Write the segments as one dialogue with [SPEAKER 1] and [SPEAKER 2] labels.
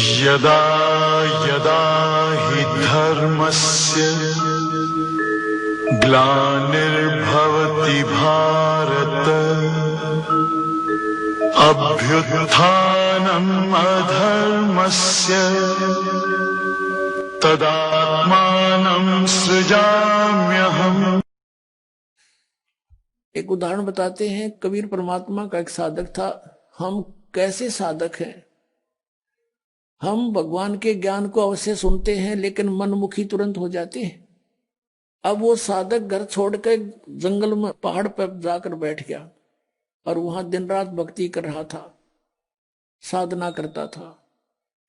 [SPEAKER 1] यदा यदा हि धर्मस्य ग्लानिर्भवति भारत अभ्युत्थानम् अधर्मस्य तदात्मानं सृजाम्यहम्।
[SPEAKER 2] एक उदाहरण बताते हैं। कबीर परमात्मा का एक साधक था। हम कैसे साधक हैं? हम भगवान के ज्ञान को अवश्य सुनते हैं लेकिन मनमुखी तुरंत हो जाते हैं। अब वो साधक घर छोड़कर जंगल में पहाड़ पर जाकर बैठ गया और वहां दिन रात भक्ति कर रहा था, साधना करता था।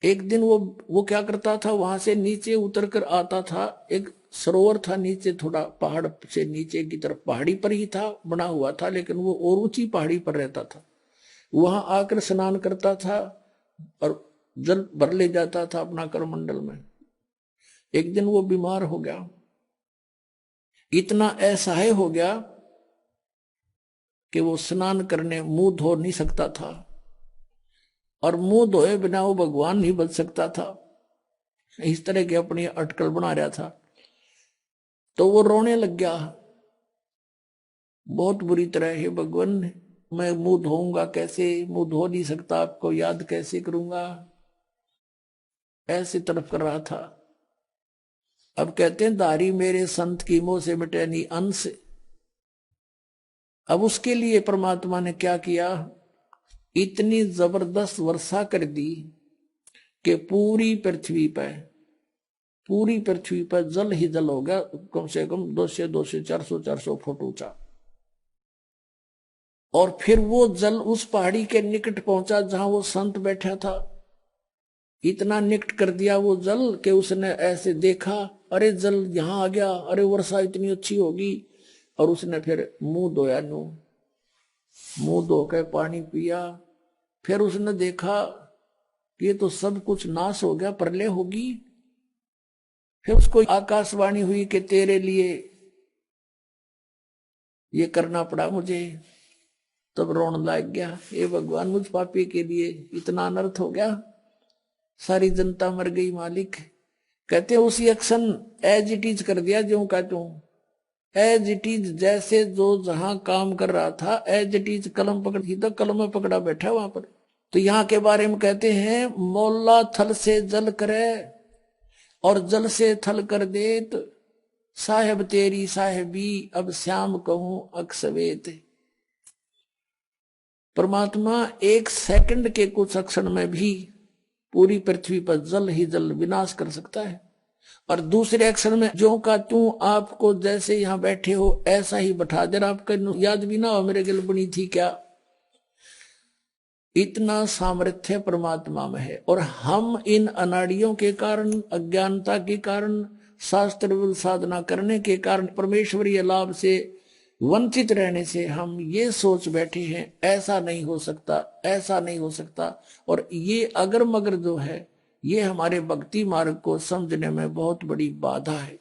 [SPEAKER 2] एक दिन वो क्या करता था, वहां से नीचे उतर कर आता था। एक सरोवर था नीचे, थोड़ा पहाड़ से नीचे की तरफ, पहाड़ी पर ही था, बना हुआ था, लेकिन वो और ऊंची पहाड़ी पर रहता था। वहां आकर स्नान करता था और जल भर ले जाता था अपना करमंडल में। एक दिन वो बीमार हो गया, इतना असहाय हो गया कि वो स्नान करने मुंह धो नहीं सकता था, और मुंह धोए बिना वो भगवान नहीं बच सकता था। इस तरह की अपनी अटकल बना रहा था। तो वो रोने लग गया बहुत बुरी तरह। हे भगवान, मैं मुंह धोऊंगा कैसे? मुंह धो नहीं सकता, आपको याद कैसे करूंगा? ऐसे तड़प कर रहा था। अब कहते हैं, दारी मेरे संत की मोह से मिटे नहीं अंश। अब उसके लिए परमात्मा ने क्या किया? इतनी जबरदस्त वर्षा कर दी कि पूरी पृथ्वी पर जल ही जल हो गया, कम से कम 200 400 फुट ऊंचा। और फिर वो जल उस पहाड़ी के निकट पहुंचा जहां वो संत बैठा था। इतना निकट कर दिया वो जल कि उसने ऐसे देखा, अरे जल यहां आ गया, अरे वर्षा इतनी अच्छी होगी। और उसने फिर मुंह धोया, मुंह धो के पानी पिया। फिर उसने देखा कि ये तो सब कुछ नाश हो गया, प्रलय होगी। फिर उसको आकाशवाणी हुई कि तेरे लिए ये करना पड़ा मुझे। तब रोने लग गया, हे भगवान, मुझ पापी के लिए इतना अनर्थ हो गया, सारी जनता मर गई मालिक। कहते उसी एक्शन एज इट इज कर दिया, जो कहते हूं एज इट इज, जैसे जो जहां काम कर रहा था एज इट इज कलम पकड़ी तो कलम में पकड़ा बैठा वहां पर। तो यहाँ के बारे में कहते हैं, मौला थल से जल करे और जल से थल कर देत, साहेब तेरी साहेबी अब श्याम कहूं अक्सवेत। परमात्मा एक सेकंड के कुछ क्षण में भी पूरी पृथ्वी पर जल ही जल विनाश कर सकता है। और दूसरे अक्षर में जो का तू, आपको जैसे यहां बैठे हो ऐसा ही बैठा दे, आपका याद भी ना हो मेरे गिल बनी थी क्या। इतना सामर्थ्य परमात्मा में है। और हम इन अनाड़ियों के कारण, अज्ञानता के कारण, शास्त्र साधना करने के कारण, परमेश्वरीय लाभ से वंचित रहने से हम ये सोच बैठे हैं ऐसा नहीं हो सकता, ऐसा नहीं हो सकता। और ये अगर मगर जो है, ये हमारे भक्ति मार्ग को समझने में बहुत बड़ी बाधा है।